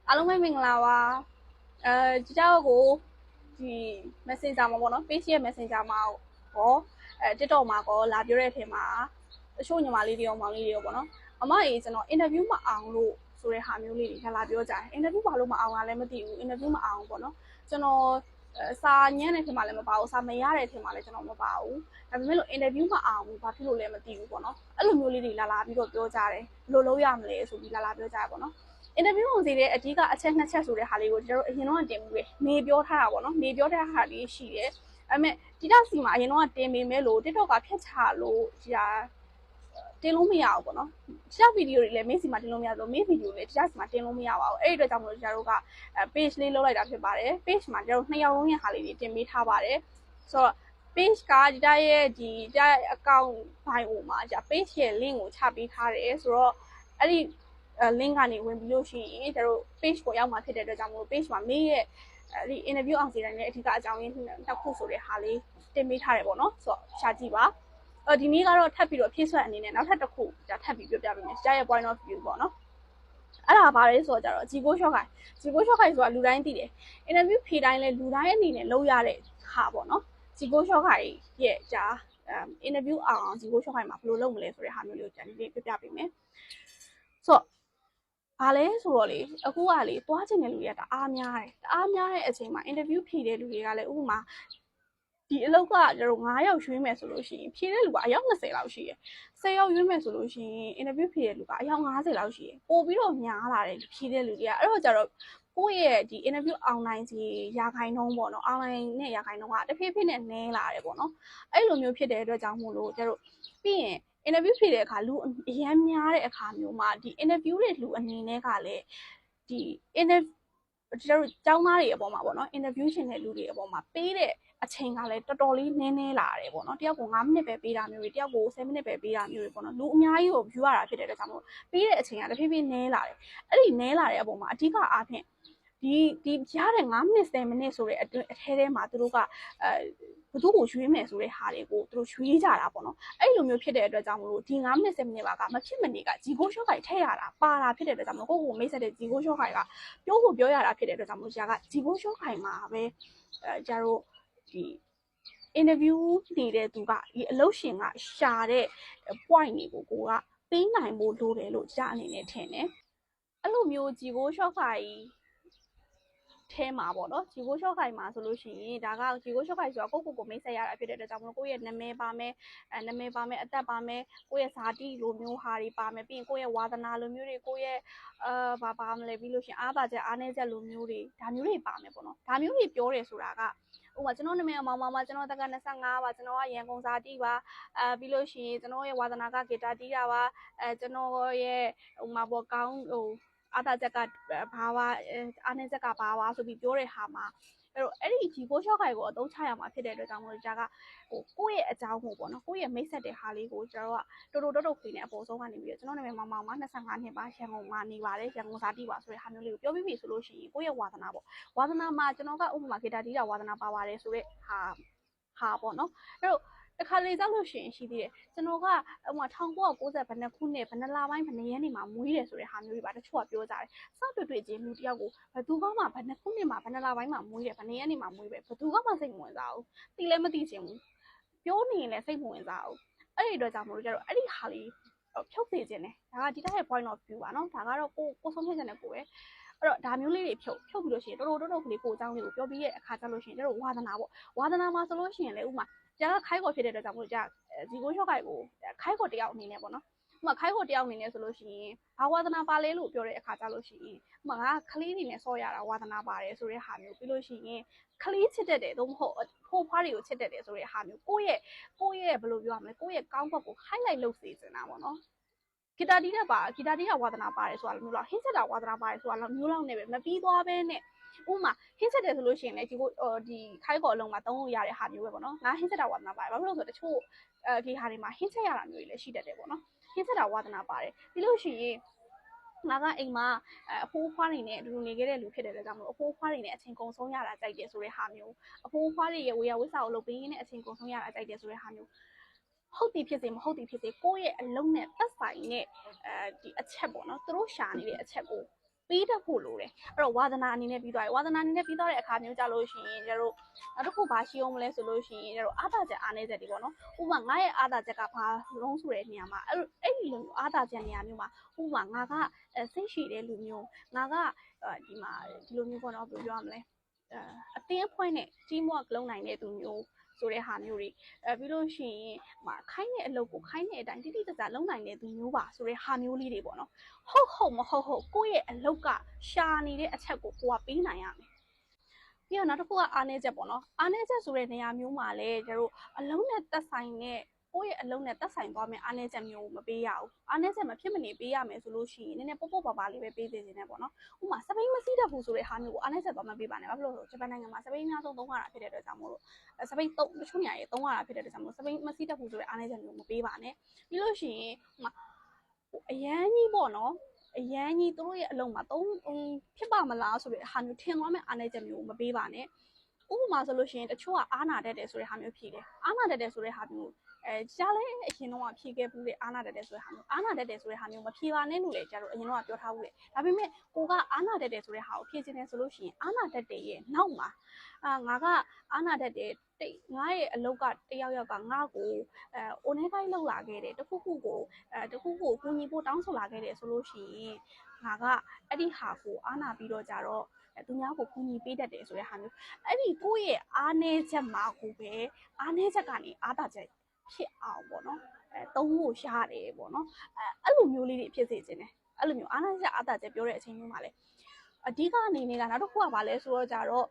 အားလုံးပဲမင်္ဂလာပါဒီကြောက်ကိုဒီ Messenger မှာပေါ့နော် page ရဲ့ Messenger မှာရောTikTok မှာကောလာပြောတဲ့အထင်မှာတချို့ညီမလေးတွေရောမောင်လေးတွေရောပေါ့နော်အမကြီးကျွန်တော် interview မအောင်လို့ဆိုတဲ့ဟာမျိုးလေးတွေလာပြောကြတယ် interview ဘာလို့မအောင်တာလဲမသိဘူး interview မအောင်ပေါ့နော်ကျွန်တော်စာညံ့တဲ့ထင်မှလည်းမပါဘူးစာမရတဲ့ထင်မှလည်းကျွန်တော်မပါဘူးဒါပေမဲ့လို့ interview မအောင်ဘူးဘာဖြစ်လို့လဲမသိဘူးပေါ့နော်အဲ့လိုမျိုးလေးတွေလာပြီးတော့ပြောကြတယ်ဘယ်လိုလုပ်ရမလဲဆိုပြီးလာပြောကြတယ်ပေါ့နော် interview ဝင်စီတဲ့အဓိကအချက်2ချက်ဆိုတဲ့ဟာလေးကိုကျွန်တော်တို့အရင်တော့တင်မှုပဲမေပြောထားတာပေါ့နော်မေပြောတဲ့ဟာလေးရှိတယ်အဲ့မဲ့ဒီတော့စီမှာအရင်တော့တင်ပေမဲ့လို့ TikTok ကဖြတ်ချလို့ဒီဟာတင်လို့မရဘူးပေါ့နော်ဒီကဗီဒီယိုတွေလည်းမင်းစီမှာတင်လို့မရဘူးမင်းဗီဒီယိုလည်းဒီကစီမှာတင်လို့မရပါဘူးအဲ့ဒီအတွက်ကြောင့်မလို့ကျွန်တော်တို့က page လေးလုပ်လိုက်တာဖြစ်ပါတယ် page မှာကျွန်တော်တို့2ယောက်လုံးရဲ့ဟာလေးတွေတင်ပေးထားပါတယ်ဆိုတော့ page ကဒီတရဲ့ဒီတရဲ့ account bio မှာじゃ page ရဲ့ link ကိုချပေးထားတယ်ဆိုတော့အဲ့ဒီlink ကနေဝင်ပြီးလို့ရှိရင်ကျွန်တော်တို့ page ကိုရောက်မှာဖြစ်တဲ့အတွက်ကြောင့်မို့ page မှာမေးရဲ့ဒီ interview အောင်စီတိုင်းနဲ့အထူးအကြောင်းရင်းတစ်ခုဆိုတဲ့ဟာလေးတင်ပေးထားတယ်ပေါ့နော်ဆိုတော့ရှာကြည့်ပါဒီနေ့ကတော့ထပ်ပြီးတော့ဖြည့်ဆွတ်အနေနဲ့နောက်ထပ်တစ်ခုじゃထပ်ပြီးပြောပြပေးမယ်ရှာရဲ့ point of view ပေါ့နော်အဲ့ဒါဘာလဲဆိုတော့ကြတော့ဂျီကိုရှော့ခိုင်ဆိုတာလူတိုင်းသိတယ် interview ဖြေတိုင်းလဲလူတိုင်းအနေနဲ့လုပ်ရတဲ့ဟာပေါ့နော်ဂျီကိုရှော့ခိုင်ရဲ့じゃinterview အောင်ဂျီကိုရှော့ခိုင်မှာဘယ်လိုလုပ်မလဲဆိုတဲ့ဟာမျိုးလေးကိုကြံပြီးပြပြပေးမယ်ဆိုတော့ဘာလဲဆိုတော့လေအခုကလေသွားချင်တဲ့လူတွေကတအားများတဲ့အချိန်မှာ interview ဖြေတဲ့လူတွေကလည်းဥပမာဒီအလောက်ကကျွန်တော်9ယောက်ရွှေ့မယ်ဆိုလို့ရှိရင်ဖြေတဲ့လူကအယောက်20လောက်ရှိရယ်10ယောက်ရွေးမယ်ဆိုလို့ရှိရင် interview ဖြေတဲ့လူကအယောက်50လောက်ရှိရယ်ပို့ပြီးတော့များလာတယ်ဖြေတဲ့လူတွေကအဲ့တော့ကျတော့ကိုယ့်ရဲ့ဒီ interview online စီရာခိုင်နှုန်းပေါ့နော် online နဲ့ရာခိုင်နှုန်းကတဖြည်းဖြည်းနဲ့နည်းလာတယ်ပေါ့နော်အဲ့လိုမျိုးဖြစ်တဲ့အတွက်ကြောင့်မို့လို့ကျတော့ပြီးရင် interview ဖြေတဲ့အခါလူအရန်များတဲ့အခါမျိုးမှာဒီ interview တွေလူအနေနဲ့ကလည်းဒီ interview ကျွန်တော်တို့ကျောင်းသားတွေအပေါ်မှာပေါ့နော် interview ရှင်တဲ့လူတွေအပေါ်မှာပေးတဲ့အချိန်ကလည်းတော်တော်လေးနည်းလာတယ်ပေါ့နော်တယောက်ကို9မိနစ်ပဲပေးတာမျိုးတွေတယောက်ကို10မိနစ်ပဲပေးတာမျိုးတွေပေါ့နော်လူအများကြီးကို view ရတာဖြစ်တဲ့အတွက်ကြောင့်မို့ပေးတဲ့အချိန်ကတဖြည်းဖြည်းနည်းလာတယ်အဲ့ဒီနည်းလာတဲ့အပေါ်မှာအဓိကအားဖြင့်ဒီရတဲ့9မိနစ်10မိနစ်ဆိုတဲ့အထဲထဲမှာသူတို့ကဘသူ့ကိုရွေးမယ်ဆိုတဲ့ဟာတွေကိုသူတို့ရွေးကြတာပေါ့နော်အဲ့လိုမျိုးဖြစ်တဲ့အတွက်ကြောင့်မလို့ဒီ9မိနစ်10မိနစ်ပါကမဖြစ်မနေကဂျီကိုရှော့ခိုင်ထည့်ရတာပါတာဖြစ်တဲ့အတွက်ကြောင့်မလို့ကိုမိတ်ဆက်တဲ့ဂျီကိုရှော့ခိုင်ကပြောရတာဖြစ်တဲ့အတွက်ကြောင့်မလို့ဂျာကဂျီကိုရှော့ခိုင်မှာပဲဂျာတို့ဒီ interview နေတဲ့သူကဒီအလုပ်ရှင်ကရှာတဲ့ point တွေကိုကိုကပေးနိုင်ဖို့လိုတယ်လို့ဂျာအနေနဲ့ထင်တယ်အဲ့လိုမျိုးဂျီကိုရှော့ခိုင်ထဲမှာပေါ့နော်ဂျီကိုရှော့ခိုင်မှာဆိုလို့ရှိရင်ဒါကဂျီကိုရှော့ခိုင်ဆိုတာကိုမိတ်ဆက်ရတာဖြစ်တဲ့အတွက်ကြောင့်မလို့ကိုယ့်ရဲ့နာမည်ပါမယ်နာမည်ပါမယ်အသက်ပါမယ်ကိုယ့်ရဲ့ဇာတိလိုမျိုးဟာတွေပါမယ်ပြီးရင်ကိုယ့်ရဲ့ဝါသနာလိုမျိုးတွေကိုယ့်ရဲ့ဘာပါမလဲပြီးလို့ရှိရင်အားပါချက်အားနည်းချက်လိုမျိုးတွေဒါမျိုးတွေပါမယ်ပေါ့နော်ဒါမျိုးတွေပြောတယ်ဆိုတာကဥပမာကျွန်တော်နာမည်မောင်မောင်ပါကျွန်တော်တက်က25ပါကျွန်တော်ကရန်ကုန်ဇာတိပါပြီးလို့ရှိရင်ကျွန်တော်ရဲ့ဝါသနာကဂီတာတီးတာပါကျွန်တော်ရဲ့ဟိုမှာပေါ့ကောင်းဟိုအားသာချက်ကဘာပါအားနည်းချက်ကဘာပါဆိုပြီးပြောတဲ့ဟာမှာအဲ့ဒီဂျီကိုရှော့ခိုင်ကိုအသုံးချရမှာဖြစ်တဲ့အတွက်ကြောင့်မလို့ဂျာကဟိုကိုယ့်ရဲ့အကြောင်းကိုပေါ့နော်ကိုယ့်ရဲ့မိတ်ဆက်တဲ့ဟာလေးကိုကျွန်တော်ကတော်တော်ခွေနေအပေါ်ဆုံးကနေပြီးတော့ကျွန်တော်နာမည်မောင်မောင်ပါ25နှစ်ပါရန်ကုန်မှာနေပါတယ်ရန်ကုန်ဇာတိပါဆိုတဲ့ဟာမျိုးလေးကိုပြောပြီးပြီဆိုလို့ရှိရင်ကိုယ့်ရဲ့ဝါသနာပေါ့ဝါသနာမှာကျွန်တော်ကဥပမာဂီတာတီးတာဝါသနာပါပါတယ်ဆိုတဲ့ဟာပေါ့နော်အဲ့တော့တခါလေကြောက်လို့ရှိရင်ရှိသေးတယ်ကျွန်တော်ကဥပမာ1990ဘယ်နှစ်ခုနှစ်ဘယ်နှစ်လပိုင်းဘယ်နှစ်ရက်နေမှာမွေးတယ်ဆိုတဲ့ဟာမျိုးတွေပါတချို့ကပြောကြတယ်စတွေ့ချင်းလူတယောက်ကိုဘယ်သူကမှဘယ်နှစ်ခုနှစ်မှာဘယ်နှစ်လပိုင်းမှာမွေးတယ်ဘယ်နှစ်ရက်နေမှာမွေးပဲဘယ်သူကမှစိတ်မဝင်စားဘူးသိလည်းမသိချင်ဘူးပြောနေရင်လည်းစိတ်မဝင်စားဘူးအဲ့ဒီအတွက်ကြောင့်မလို့ကျတော့အဲ့ဒီဟာလေးဖြုတ်စေခြင်းတယ်ဒါကဒီတဲ့ point of view ပါနော်ဒါကတော့ကိုဆုံးဖြတ်ချက်နဲ့ကိုပဲအဲ့တော့ဒါမျိုးလေးတွေဖြုတ်ပြီးလို့ရှိရင်တော်တော်ကလေးကိုအကြောင်းလေးကိုပြောပြီးရဲ့အခါကျလို့ရှိရင်တို့ဝါသနာပေါ့ဝါသနာမှာဆိုလို့ရှိရင်လေဥမာကြာကခိုက်ခေါ်ဖြစ်တဲ့အတွက်ကြောင့်မလို့ကြာဒီကိုရှော့ခိုက်ကိုခိုက်ခေါ်တယောက်အနေနဲ့ပေါ့နော်ဥမာခိုက်ခေါ်တယောက်အနေနဲ့ဆိုလို့ရှိရင်ဘာဝါသနာပါလဲလို့ပြောတဲ့အခါကျလို့ရှိရင်ဥမာငါကလေးနေနဲ့ဆော့ရတာဝါသနာပါတယ်ဆိုတဲ့ဟာမျိုးပြီးလို့ရှိရင်ကလေးချစ်တတ်တယ်သို့မဟုတ်ဖိုးဖွားတွေကိုချစ်တတ်တယ်ဆိုတဲ့ဟာမျိုးကိုယ့်ရဲ့ဘယ်လိုပြောရမလဲကိုယ့်ရဲ့ကောင်းဘက်ကို highlight လုပ်စေချင်တာပေါ့နော်ဂီတာတီးတဲ့ဝါသနာပါတယ်ဆိုတာမျိုးလောက်ဟင်းချက်တာဝါသနာပါတယ်ဆိုတာမျိုးလောက်နဲ့ပဲမပြီးသွားဘဲနဲ့ဥမာဟင်းချက်တယ်ဆိုလို့ရှိရင်လည်းဒီခိုက်ခေါ်အလုံးမှာသုံးလို့ရတဲ့ဟာမျိုးပဲပေါ့နော်ငါဟင်းချက်တာဝါသနာပါတယ်ဘာဖြစ်လို့ဆိုတော့တချို့ဒီဟာတွေမှာဟင်းချက်ရတာမျိုးတွေလည်းရှိတတ်တယ်ပေါ့နော်ဟင်းချက်တာဝါသနာပါတယ်ပြီးလို့ရှိရင်ငါကအိမ်မှာအဖိုးဖွားနေနဲ့အတူတူနေခဲ့တဲ့လူဖြစ်တဲ့အတွက်ကြောင့်မလို့အဖိုးဖွားနေနဲ့အချိန်ကုန်ဆုံးရတာကြိုက်တယ်ဆိုတဲ့ဟာမျိုးအဖိုးဖွားတွေရဲ့ဝေယဝိစာကိုလုပ်ပေးရင်းနဲ့အချိန်ကုန်ဆုံးရတာကြိုက်တယ်ဆိုတဲ့ဟာမျိုးဟုတ်သည်ဖြစ်စေမဟုတ်သည်ဖြစ်စေကိုယ့်ရဲ့အလုံးနဲ့သက်ဆိုင်တဲ့ဒီအချက်ပေါ့နော်သူတို့ရှာနေတဲ့အချက်ကို ပေးတတ်ဖို့လိုတယ်အဲ့တော့ဝါသနာအနေနဲ့ပြီးသွားပြီဝါသနာအနေနဲ့ပြီးသွားတဲ့အခါမျိုးကြလို့ရှိရင်ကျတို့နောက်တစ်ခုဘာရှိအောင်မလဲဆိုလို့ရှိရင်ကျတို့အားသာချက်အားနည်းချက်တွေပေါ့နော်ဥပမာငါရဲ့အားသာချက်ကဘာလုံးဆိုတဲ့နေရာမှာအဲ့ဒီလိုအားသာချက်နေရာမျိုးမှာဥပမာငါကစိတ်ရှိတဲ့လူမျိုးငါကဒီမှာဒီလိုမျိုးပေါ့နော်ဘယ်လိုပြောရမလဲအတင်းအဖွဲနဲ့ teamwork လုပ်နိုင်တဲ့သူမျိုးဆိုတဲ့ဟာမျိုးတွေပြီးလို့ရှိရင်ခိုင်းတဲ့အလုပ်ကိုခိုင်းတဲ့အတိုင်းတိတိကျကျလုပ်နိုင်တဲ့သူမျိုးပါဆိုတဲ့ဟာမျိုးလေးတွေပေါ့နော်ဟုတ်မဟုတ်ကိုယ့်ရဲ့အလုပ်ကရှာနေတဲ့အချက်ကိုကိုကပေးနိုင်ရမယ်ပြီးတော့နောက်တစ်ခုကအားနည်းချက်ပေါ့နော်အားနည်းချက်ဆိုတဲ့နေရာမျိုးမှာလည်းကျတို့အလုံးနဲ့သက်ဆိုင်တဲ့ကိုယ့်ရဲ့အလုံးနဲ့သက်ဆိုင်သွားမယ်အားနည်းချက်မျိုးမပေးရဘူးအားနည်းချက်မဖြစ်မနေပေးရမယ်ဆိုလို့ရှိရင်နည်းနည်းပေါ့ပါလေးပဲပေးသေးတယ်ပေါ့နော်ဥပမာစပိန်မစီးတတ်ဘူးဆိုတဲ့ဟာမျိုးကိုအားနည်းချက်သွားမပေးပါနဲ့ဘာဖြစ်လို့လဲဆိုတော့ဂျပန်နိုင်ငံမှာစပိန်အများဆုံးသုံးရတာဖြစ်တဲ့အတွက်ကြောင့်မို့လို့စပိန်သုံးတချို့နေရာတွေသုံးရတာဖြစ်တဲ့အတွက်ကြောင့်မို့စပိန်မစီးတတ်ဘူးဆိုတဲ့အားနည်းချက်မျိုးမပေးပါနဲ့ပြီးလို့ရှိရင်အရန်ကြီးပေါ့နော်အရန်ကြီးတို့ရဲ့အလုံးမှာဖြစ်ပါမလားဆိုတဲ့ဟာမျိုးထင်သွားမဲ့အားနည်းချက်မျိုးမပေးပါနဲ့ဥပမာဆိုလို့ရှိရင်တချို့ကအားနာတတ်တယ်ဆိုတဲ့ဟာမျိုးဖြေတယ်အားနာတတ်တယ်ဆိုတဲ့ဟာမျိုးကြားလဲအရင်တော့ဖြေခဲ့ဘူးလေအားနာတတ်တယ်ဆိုတဲ့ဟာမျိုးအားနာတတ်တယ်ဆိုတဲ့ဟာမျိုးမဖြေပါနဲ့လို့လေကြားတော့အရင်တော့ပြောထားဘူးလေဒါပေမဲ့ကိုကအားနာတတ်တယ်ဆိုတဲ့ဟာကိုဖြေချင်တယ်ဆိုလို့ရှိရင်အားနာတတ်တယ်ရဲ့နောက်မှာငါကအားနာတတ်တယ်ငါရဲ့အလုပ်ကတယောက်ကငါ့ကိုအိုနေတိုင်းလောက်လာခဲ့တယ်တခုခုကိုကူညီဖို့တောင်းဆိုလာခဲ့တယ်ဆိုလို့ရှိရင်ငါကအဲ့ဒီဟာကိုအားနာပြီးတော့ကြတော့သူများကိုကူညီပေးတတ်တယ်ဆိုတဲ့ဟာမျိုးအဲ့ဒီကိုယ့်ရဲ့အားနည်းချက်မှာကိုပဲအားနည်းချက်ကနေအားသာချက်ဖြစ်အောင်ပေါ့နော်သုံးဖို့ရတယ်ပေါ့နော်အဲ့လိုမျိုးလေးတွေဖြစ်စေချင်တယ်အဲ့လိုမျိုးအားနည်းချက်အားသာချက်ပြောတဲ့အချိန်မျိုးမှာလေအဓိကအနေနဲ့ကနောက်တစ်ခုကဘာလဲဆိုတော့ကြတော့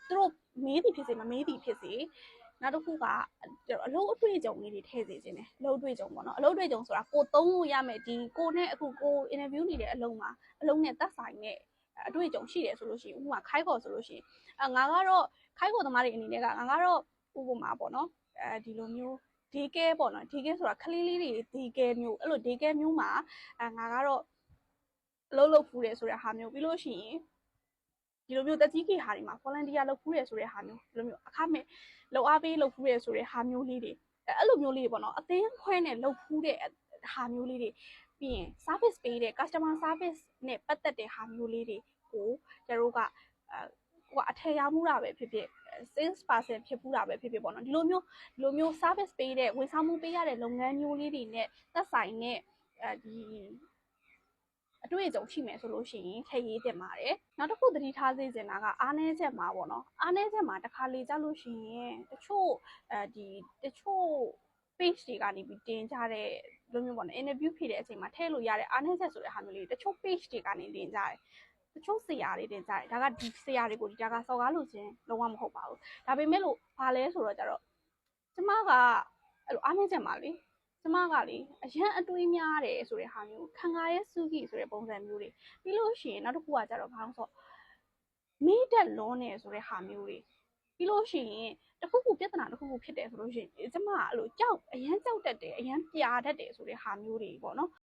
သူတို့မေးသည်ဖြစ်စေမမေးသည်ဖြစ်စေနောက်တစ်ခုကအလုပ်အတွေ့အကြုံလေးတွေထည့်စေခြင်းတယ်အလုပ်အတွေ့အကြုံပေါ့နော်အလုပ်အတွေ့အကြုံဆိုတာကိုသုံးလို့ရမယ်ဒီကိုနဲ့အခုကို interview နေတဲ့အလုပ်မှာအလုပ်နဲ့သက်ဆိုင်တဲ့အတွေ့အကြုံရှိတယ်ဆိုလို့ရှိရင်ဥပမာခိုက်ခေါ်ဆိုလို့ရှိရင်ငါကတော့ခိုက်ခေါ်သမားတွေအနေနဲ့ကငါကတော့ဥပမာပေါ့နော်ဒီလိုမျိုးဒီကဲပေါ့နော်ဒီကဲဆိုတာခလေးလေးတွေဒီကဲမျိုးအဲ့လိုဒီကဲမျိုးမှာငါကတော့အလုပ်လုပ်ဖူးတယ်ဆိုတဲ့ဟာမျိုးပြီးလို့ရှိရင်ဒီလိုမျိုးတက်ကြီးကြီးဟာတွေမှာ volunteer လုပ်ဖူးတယ်ဆိုတဲ့ဟာမျိုးဒီလိုမျိုးအခမဲ့လုပ်အားပေးလုပ်ဖူးတယ်ဆိုတဲ့ဟာမျိုးလေးတွေအဲ့လိုမျိုးလေးတွေပေါ့နော်အသင်းခွဲနဲ့လုပ်ဖူးတဲ့ဟာမျိုးလေးတွေပြီးရင် service ပေးတဲ့ customer service နဲ့ပတ်သက်တဲ့ဟာမျိုးလေးတွေကိုကျတို့ကအထည်ရမှုတာပဲဖြစ်ဖြစ် sales person ဖြစ်မှုတာပဲဖြစ်ဖြစ်ပေါ့နော်ဒီလိုမျိုး service ပေးတဲ့ဝန်ဆောင်မှုပေးရတဲ့လုပ်ငန်းမျိုးလေးတွေနဲ့သက်ဆိုင်တဲ့ဒီအတွေ့အကြုံရှိမယ်ဆိုလို့ရှိရင်ထည့်ရေးတင်ပါတယ်နောက်တစ်ခုသတိထားစေချင်တာကအားနည်းချက်မှာပေါ့နော်အားနည်းချက်မှာတစ်ခါလေကြလို့ရှိရင်တချို့ page တွေကနေပြီးတင်ကြတဲ့လိုမျိုးပေါ့နော် interview ဖြေတဲ့အချိန်မှာထည့်လို့ရတဲ့အားနည်းချက်ဆိုတဲ့ဟာမျိုးလေးတချို့ page တွေကနေတင်ကြတယ်တချို့ဆရာတွေတင်ကြတယ်ဒါကဒီဆရာတွေကိုဒါကစော်ကားလို့ခြင်းလုံးဝမဟုတ်ပါဘူးဒါပေမဲ့လို့ဘာလဲဆိုတော့ကြတော့ကျမကအဲ့လိုအားနည်းချက်မှာလေကျမကလေအရန်အတွေးများတယ်ဆိုတဲ့ဟာမျိုးခံစားရဲစုကြီးဆိုတဲ့ပုံစံမျိုးတွေပြီးလို့ရှိရင်နောက်တစ်ခုကကြတော့ဘာလို့ဆိုမေးတက်လွန်းနေဆိုတဲ့ဟာမျိုးတွေပြီးလို့ရှိရင်တခုခုပြဿနာတခုခုဖြစ်တယ်ဆိုလို့ရှိရင်ကျမအဲ့လိုအရန်ကြောက်တတ်တယ်အရန်ပြာတတ်တယ်ဆိုတဲ့ဟာမျိုးတွေပေါ့နော်